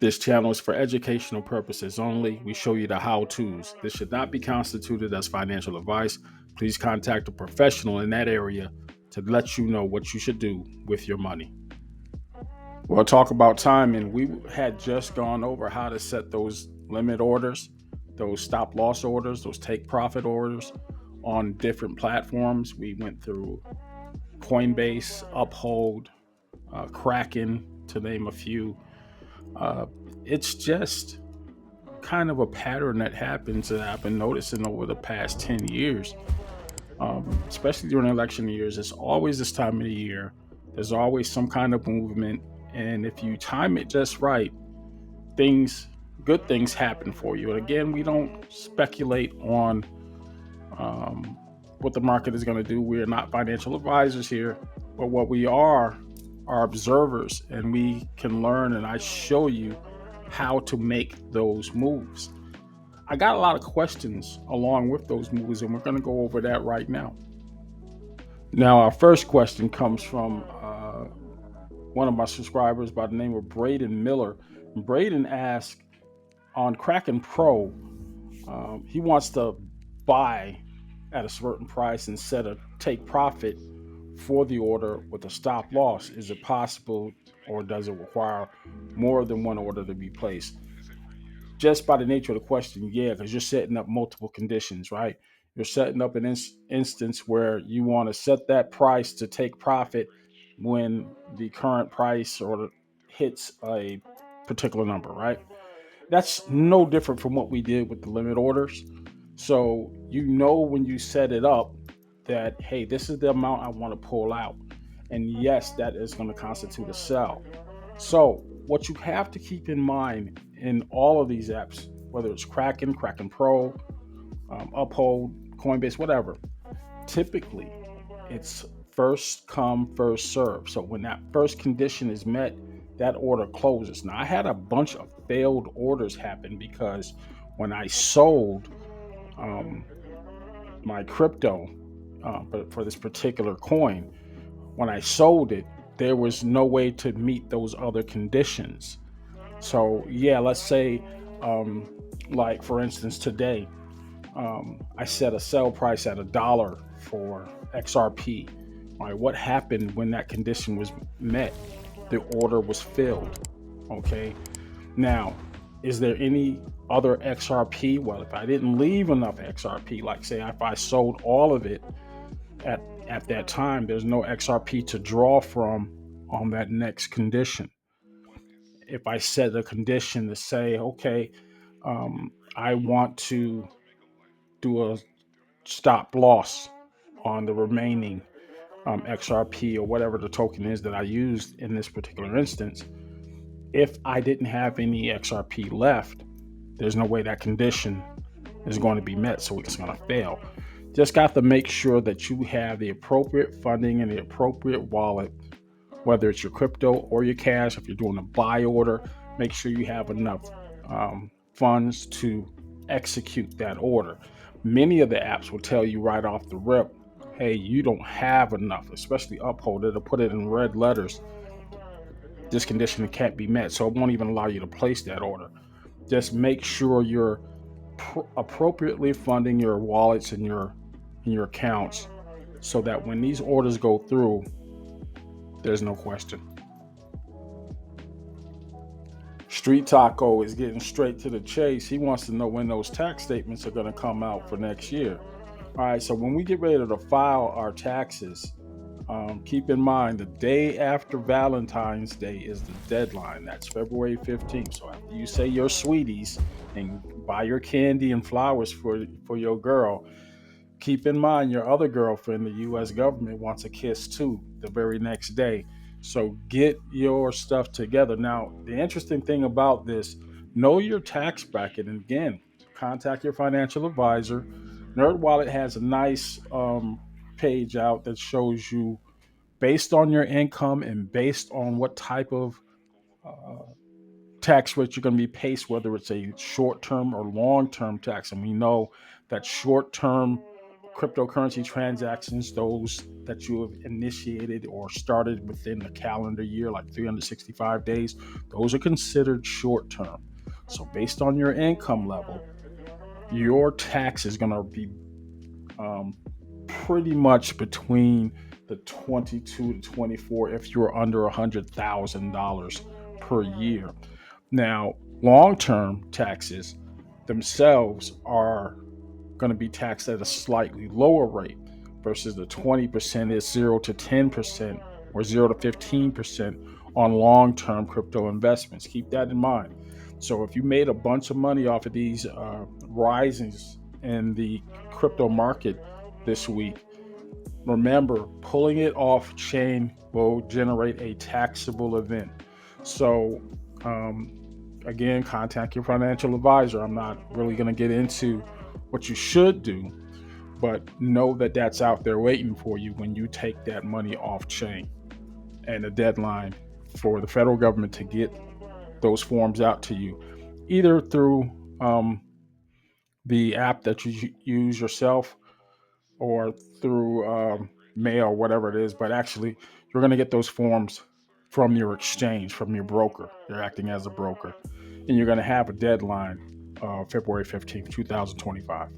This channel is for educational purposes only. We show you the how-tos. This should not be constituted as financial advice. Please contact a professional in that area to let you know what you should do with your money. We'll talk about timing. We had just gone over how to set those limit orders, those stop loss orders, those take profit orders on different platforms. We went through Coinbase, Uphold, Kraken, to name a few. Uh, it's just kind of a pattern that happens that I've been noticing over the past 10 years, especially during election years. It's always this time of the year. There's always some kind of movement. And if you time it just right, things, good things happen for you. And again, we don't speculate on um, what the market is going to do. We're not financial advisors here, but what we are observers, and we can learn. And I show you how to make those moves. I got a lot of questions along with those moves, and we're going to go over that right now. Now, our first question comes from one of my subscribers by the name of Braden Miller. And Braden asked on Kraken Pro, he wants to buy at a certain price and set a take profit for the order with a stop loss. Is it possible, or does it require more than one order to be placed? Just by the nature of the question, yeah, because you're setting up multiple conditions, right? You're setting up an instance where you want to set that price to take profit when the current price or hits a particular number, right? That's no different from what we did with the limit orders. So you know when you set it up that, hey, this is the amount I want to pull out. And yes, that is going to constitute a sell. So what you have to keep in mind in all of these apps, whether it's Kraken, Kraken Pro, Uphold, Coinbase, whatever, typically it's first come, first serve. So when that first condition is met, that order closes. Now, I had a bunch of failed orders happen because when I sold um, my crypto but for this particular coin, when I sold it, there was no way to meet those other conditions. So yeah, let's say, um, like for instance, today I set a sell price at $1 for XRP. All right, what happened when that condition was met? The order was filled. Okay, now is there any other XRP? Well, if I didn't leave enough XRP, like say if I sold all of it at at that time, there's no XRP to draw from on that next condition. If I set a condition to say, okay, I want to do a stop loss on the remaining XRP or whatever the token is that I used in this particular instance, if I didn't have any XRP left, there's no way that condition is going to be met. So it's going to fail. Just got to make sure that you have the appropriate funding and the appropriate wallet, whether it's your crypto or your cash. If you're doing a buy order, make sure you have enough funds to execute that order. Many of the apps will tell you right off the rip, hey, you don't have enough, especially Uphold. It'll put it in red letters. This condition can't be met. So it won't even allow you to place that order. Just make sure you're appropriately funding your wallets and your accounts so that when these orders go through, there's no question. Street Taco is getting straight to the chase. He wants to know when those tax statements are going to come out for next year. All right, so when we get ready to file our taxes, keep in mind the day after Valentine's Day is the deadline. That's February 15th. So after you say your sweeties and buy your candy and flowers for your girl, keep in mind your other girlfriend, the U.S. government, wants a kiss too the very next day. So get your stuff together. Now, the interesting thing about this, know your tax bracket. And again, contact your financial advisor. NerdWallet has a nice page out that shows you based on your income and based on what type of uh, tax rate you're going to be paid, whether it's a short term or long term tax. And we know that short term cryptocurrency transactions, those that you have initiated or started within the calendar year, like 365 days, those are considered short term. So, based on your income level, your tax is going to be um, pretty much between the 22 to 24 if you're under $100,000 per year. Now, long term taxes themselves are going to be taxed at a slightly lower rate versus the 20% is 0 to 10% or 0 to 15% on long term crypto investments. Keep that in mind. So, if you made a bunch of money off of these risings in the crypto market this week, remember, pulling it off chain will generate a taxable event. So, um, again, contact your financial advisor. I'm not really going to get into what you should do, but know that that's out there waiting for you when you take that money off chain. And the deadline for the federal government to get those forms out to you, either through the app that you use yourself or through mail, whatever it is. But actually, you're going to get those forms from your exchange, from your broker. They're acting as a broker. And you're going to have a deadline, February 15th, 2025.